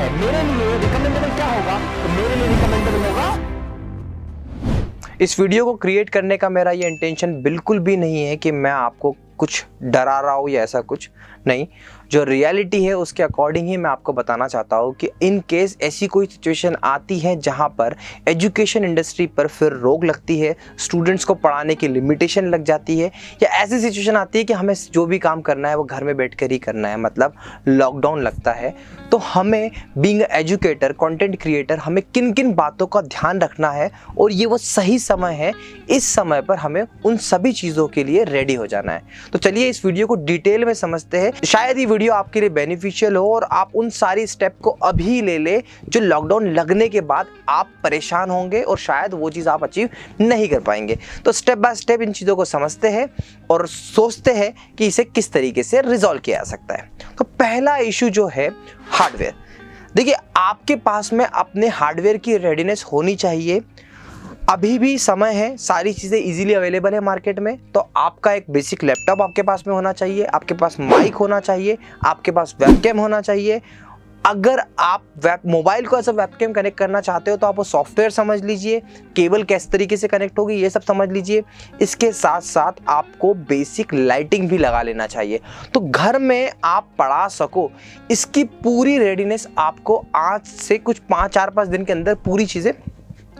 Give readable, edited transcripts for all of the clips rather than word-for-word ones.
है। मेरे लिए रिकमेंडेबल क्या होगा? तो मेरे लिए रिकमेंडेबल होगा, इस वीडियो को क्रिएट करने का मेरा ये इंटेंशन बिल्कुल भी नहीं है कि मैं आपको कुछ डरा रहा हूँ या ऐसा कुछ नहीं। जो रियलिटी है उसके अकॉर्डिंग ही मैं आपको बताना चाहता हूँ कि इन केस ऐसी कोई सिचुएशन आती है जहाँ पर एजुकेशन इंडस्ट्री पर फिर रोक लगती है, स्टूडेंट्स को पढ़ाने की लिमिटेशन लग जाती है, या ऐसी सिचुएशन आती है कि हमें जो भी काम करना है वो घर में बैठकर ही करना है, मतलब लॉकडाउन लगता है, तो हमें बीइंग एजुकेटर, कंटेंट क्रिएटर, हमें किन किन बातों का ध्यान रखना है और ये वो सही समय है, इस समय पर हमें उन सभी चीज़ों के लिए रेडी हो जाना है। तो चलिए इस वीडियो को डिटेल में समझते हैं। शायद ये वीडियो आपके लिए बेनिफिशियल हो और आप उन सारी स्टेप को अभी ले ले जो लॉकडाउन लगने के बाद आप परेशान होंगे और शायद वो चीज़ आप अचीव नहीं कर पाएंगे। तो स्टेप बाय स्टेप इन चीज़ों को समझते हैं और सोचते हैं कि इसे किस तरीके से रिजॉल्व किया जा सकता है। तो पहला इशू जो है हार्डवेयर। देखिए, आपके पास में अपने हार्डवेयर की रेडीनेस होनी चाहिए। अभी भी समय है, सारी चीज़ें इजीली अवेलेबल है मार्केट में। तो आपका एक बेसिक लैपटॉप आपके पास में होना चाहिए, आपके पास माइक होना चाहिए, आपके पास वेबकैम होना चाहिए। अगर आप मोबाइल को ऐसा वेबकैम कनेक्ट करना चाहते हो तो आप वो सॉफ्टवेयर समझ लीजिए, केबल किस तरीके से कनेक्ट होगी ये सब समझ लीजिए। इसके साथ साथ आपको बेसिक लाइटिंग भी लगा लेना चाहिए, तो घर में आप पढ़ा सको। इसकी पूरी रेडीनेस आपको आज से कुछ 4-5 दिन के अंदर पूरी चीज़ें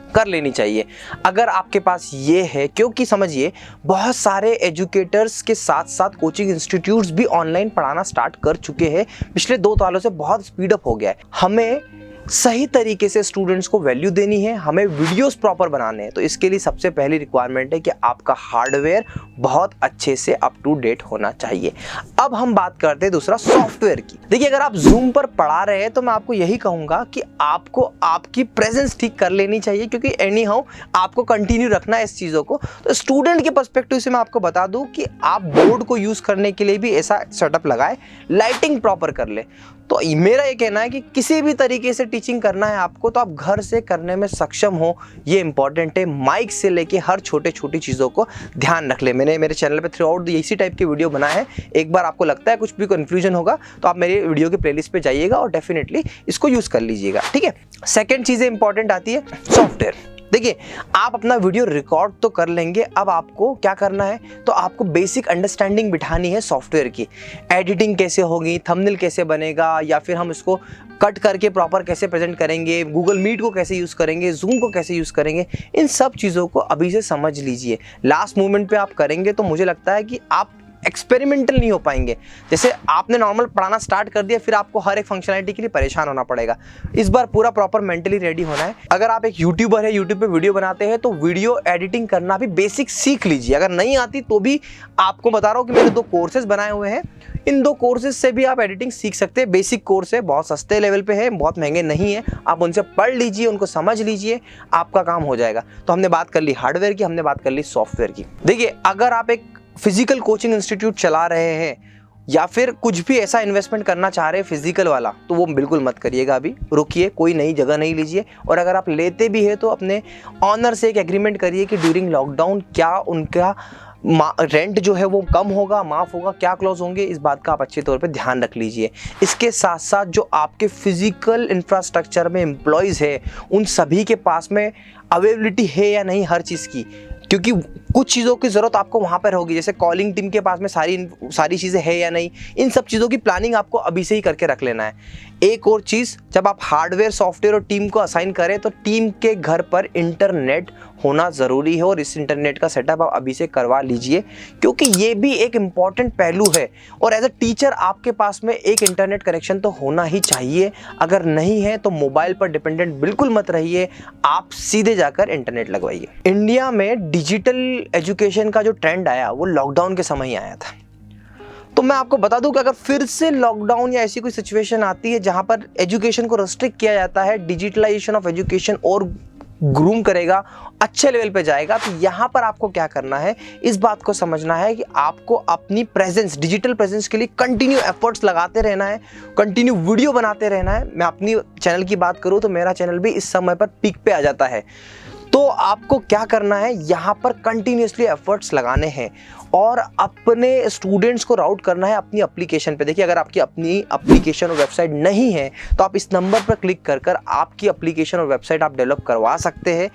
कर लेनी चाहिए अगर आपके पास ये है। क्योंकि समझिए, बहुत सारे एजुकेटर्स के साथ साथ कोचिंग इंस्टीट्यूट्स भी ऑनलाइन पढ़ाना स्टार्ट कर चुके हैं। पिछले 2 सालों से बहुत स्पीड अप हो गया है। हमें सही तरीके से स्टूडेंट्स को वैल्यू देनी है, हमें वीडियोस प्रॉपर बनाने हैं। तो इसके लिए सबसे पहली रिक्वायरमेंट है कि आपका हार्डवेयर बहुत अच्छे से अप टू डेट होना चाहिए। अब हम बात करते हैं दूसरा, सॉफ्टवेयर की। देखिए, अगर आप जूम पर पढ़ा रहे हैं तो मैं आपको यही कहूंगा कि आपको आपकी प्रेजेंस ठीक कर लेनी चाहिए, क्योंकि एनी हाउ आपको कंटिन्यू रखना है इस चीज़ों को। तो स्टूडेंट के पर्सपेक्टिव से मैं आपको बता दूं कि आप बोर्ड को यूज़ करने के लिए भी ऐसा सेटअप लगाए, लाइटिंग प्रॉपर कर ले। तो मेरा ये कहना है कि किसी भी तरीके से टीचिंग करना है आपको तो आप घर से करने में सक्षम हो, ये इंपॉर्टेंट है। माइक से लेके हर छोटी चीज़ों को ध्यान रख ले। मैंने मेरे चैनल पे थ्रू आउट इसी टाइप की वीडियो बना है। एक बार आपको लगता है कुछ भी कन्फ्यूजन होगा तो आप मेरे वीडियो के प्लेलिस्ट पे जाइएगा और डेफिनेटली इसको यूज़ कर लीजिएगा, ठीक है। सेकेंड चीज़ें इंपॉर्टेंट आती है सॉफ्टवेयर। देखिए, आप अपना वीडियो रिकॉर्ड तो कर लेंगे, अब आपको क्या करना है, तो आपको बेसिक अंडरस्टैंडिंग बिठानी है सॉफ्टवेयर की। एडिटिंग कैसे होगी, थंबनेल कैसे बनेगा, या फिर हम इसको कट करके प्रॉपर कैसे प्रेजेंट करेंगे, गूगल मीट को कैसे यूज़ करेंगे, जूम को कैसे यूज़ करेंगे, इन सब चीज़ों को अभी से समझ लीजिए। लास्ट मोमेंट पे आप करेंगे तो मुझे लगता है कि आप एक्सपेरिमेंटल नहीं हो पाएंगे। जैसे आपने नॉर्मल पढ़ाना स्टार्ट कर दिया, फिर आपको हर एक फंक्शनैलिटी के लिए परेशान होना पड़ेगा। इस बार पूरा प्रॉपर मेंटली रेडी होना है। अगर आप एक यूट्यूबर है, यूट्यूब पे वीडियो बनाते हैं, तो वीडियो एडिटिंग करना भी बेसिक सीख लीजिए। अगर नहीं आती तो भी आपको बता रहा हूँ कि मैंने 2 कोर्सेज बनाए हुए हैं, इन 2 कोर्सेज से भी आप एडिटिंग सीख सकते हैं। बेसिक कोर्स है, बहुत सस्ते लेवल पे है, बहुत महंगे नहीं है। आप उनसे पढ़ लीजिए, उनको समझ लीजिए, आपका काम हो जाएगा। तो हमने बात कर ली हार्डवेयर की, हमने बात कर ली सॉफ्टवेयर की। देखिए, अगर आप एक फिजिकल कोचिंग इंस्टीट्यूट चला रहे हैं या फिर कुछ भी ऐसा इन्वेस्टमेंट करना चाह रहे हैं फिजिकल वाला, तो वो बिल्कुल मत करिएगा। अभी रुकिए, कोई नई जगह नहीं लीजिए। और अगर आप लेते भी है तो अपने ऑनर से एक एग्रीमेंट करिए कि ड्यूरिंग लॉकडाउन क्या उनका रेंट जो है वो कम होगा, माफ़ होगा, क्या क्लॉज होंगे, इस बात का आप अच्छे तौर पे ध्यान रख लीजिए। इसके साथ साथ जो आपके फिजिकल इंफ्रास्ट्रक्चर में एम्प्लॉयज़ है, उन सभी के पास में अवेलेबिलिटी है या नहीं हर चीज़ की, क्योंकि कुछ चीज़ों की ज़रूरत आपको वहाँ पर होगी। जैसे कॉलिंग टीम के पास में सारी चीज़ें है या नहीं, इन सब चीज़ों की प्लानिंग आपको अभी से ही करके रख लेना है। एक और चीज़, जब आप हार्डवेयर, सॉफ्टवेयर और टीम को असाइन करें तो टीम के घर पर इंटरनेट होना ज़रूरी है, और इस इंटरनेट का सेटअप आप अभी से करवा लीजिए, क्योंकि ये भी एक इम्पॉर्टेंट पहलू है। और एज अ टीचर आपके पास में एक इंटरनेट कनेक्शन तो होना ही चाहिए। अगर नहीं है तो मोबाइल पर डिपेंडेंट बिल्कुल मत रहिए, आप सीधे जाकर इंटरनेट लगवाइए। इंडिया में डिजिटल एजुकेशन का जो ट्रेंड आया वो लॉकडाउन के समय ही आया था। तो मैं आपको बता दूं कि अगर फिर से लॉकडाउन या ऐसी कोई सिचुएशन आती है जहां पर एजुकेशन को रेस्ट्रिक्ट किया जाता है, डिजिटलाइजेशन ऑफ एजुकेशन और ग्रूम करेगा, अच्छे लेवल पे जाएगा, तो यहाँ पर आपको क्या करना है, इस बात को समझना है कि आपको अपनी प्रेजेंस, डिजिटल प्रेजेंस के लिए कंटिन्यू एफर्ट्स लगाते रहना है, कंटिन्यू वीडियो बनाते रहना है। मैं अपनी चैनल की बात करूँ तो मेरा चैनल भी इस समय पर पीक पे आ जाता है। तो आपको क्या करना है, यहाँ पर कंटिन्यूसली एफर्ट्स लगाने हैं और अपने स्टूडेंट्स को राउट करना है अपनी एप्लीकेशन पे। देखिए, अगर आपकी अपनी एप्लीकेशन और वेबसाइट नहीं है तो आप इस नंबर पर क्लिक कर आपकी एप्लीकेशन और वेबसाइट आप डेवलप करवा सकते हैं।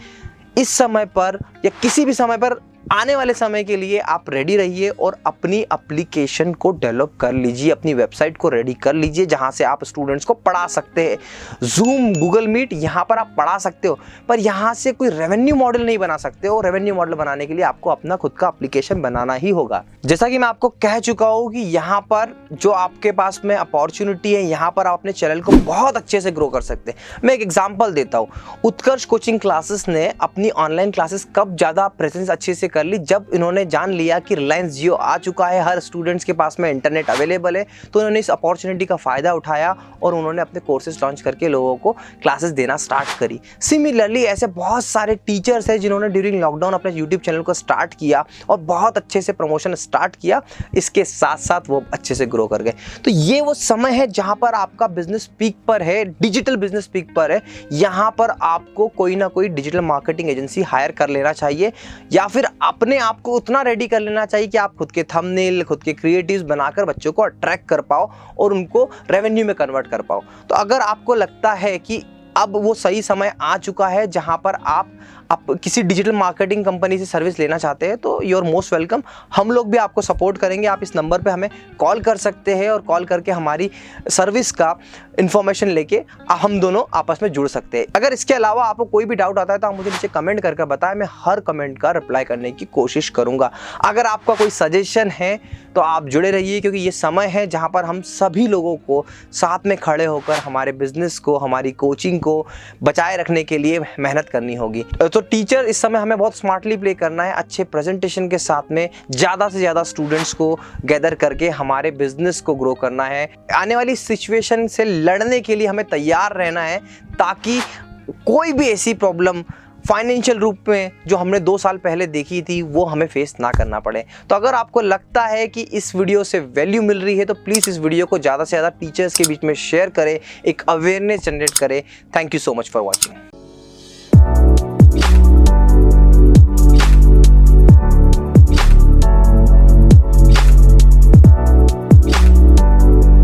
इस समय पर या किसी भी समय पर, आने वाले समय के लिए आप रेडी रहिए और अपनी एप्लीकेशन को डेवलप कर लीजिए, अपनी वेबसाइट को रेडी कर लीजिए, जहां से आप स्टूडेंट्स को पढ़ा सकते हैं। जूम, गूगल मीट, यहां पर आप पढ़ा सकते हो, पर यहां से कोई रेवेन्यू मॉडल नहीं बना सकते हो। रेवेन्यू मॉडल बनाने के लिए आपको अपना खुद का एप्लीकेशन बनाना ही होगा। जैसा कि मैं आपको कह चुका हूं कि यहाँ पर जो आपके पास में अपॉर्चुनिटी है, यहाँ पर आप अपने चैनल को बहुत अच्छे से ग्रो कर सकते हैं। मैं एक एग्जाम्पल देता हूँ। उत्कर्ष कोचिंग क्लासेस ने अपनी ऑनलाइन क्लासेस कब ज़्यादा प्रेजेंस अच्छे से कर ली, जब इन्होंने जान लिया कि रिलायंस जियो आ चुका है, हर स्टूडेंट्स के पास में इंटरनेट अवेलेबल है, तो इन्होंने इस अपॉर्चुनिटी का फ़ायदा उठाया और उन्होंने अपने कोर्सेज लॉन्च करके लोगों को क्लासेस देना स्टार्ट करी। सिमिलरली ऐसे बहुत सारे टीचर्स हैं जिन्होंने ड्यूरिंग लॉकडाउन अपने यूट्यूब चैनल को स्टार्ट किया और बहुत अच्छे से प्रमोशन स्टार्ट किया, इसके साथ साथ वो अच्छे से ग्रो कर गए। तो ये वो समय है जहाँ पर आपका बिजनेस पीक पर है, डिजिटल बिजनेस पीक पर है। यहाँ पर आपको कोई ना कोई डिजिटल मार्केटिंग एजेंसी हायर कर लेना चाहिए, या फिर अपने आप को उतना रेडी कर लेना चाहिए कि आप खुद के थंबनेल, खुद के क्रिएटिव्स बनाकर बच्चों को अट्रैक्ट कर पाओ और उनको रेवेन्यू में कन्वर्ट कर पाओ। तो अगर आपको लगता है कि अब वो सही समय आ चुका है जहां पर आप किसी डिजिटल मार्केटिंग कंपनी से सर्विस लेना चाहते हैं, तो यू आर मोस्ट वेलकम। हम लोग भी आपको सपोर्ट करेंगे। आप इस नंबर पे हमें कॉल कर सकते हैं और कॉल करके हमारी सर्विस का इंफॉर्मेशन लेके हम दोनों आपस में जुड़ सकते हैं। अगर इसके अलावा आपको कोई भी डाउट आता है तो आप मुझे नीचे कमेंट करके बताएं, मैं हर कमेंट का रिप्लाई करने की कोशिश करूंगा। अगर आपका कोई सजेशन है तो आप जुड़े रहिए, क्योंकि ये समय है जहां पर हम सभी लोगों को साथ में खड़े होकर हमारे बिजनेस को, हमारी कोचिंग को बचाए रखने के लिए मेहनत करनी होगी। तो टीचर इस समय हमें बहुत स्मार्टली प्ले करना है, अच्छे प्रेजेंटेशन के साथ में ज़्यादा से ज़्यादा स्टूडेंट्स को गैदर करके हमारे बिजनेस को ग्रो करना है। आने वाली सिचुएशन से लड़ने के लिए हमें तैयार रहना है, ताकि कोई भी ऐसी प्रॉब्लम फाइनेंशियल रूप में जो हमने 2 साल पहले देखी थी वो हमें फेस ना करना पड़े। तो अगर आपको लगता है कि इस वीडियो से वैल्यू मिल रही है तो प्लीज़ इस वीडियो को ज़्यादा से ज़्यादा टीचर्स के बीच में शेयर करें, एक अवेयरनेस जनरेट करें। Thank you so much for watching.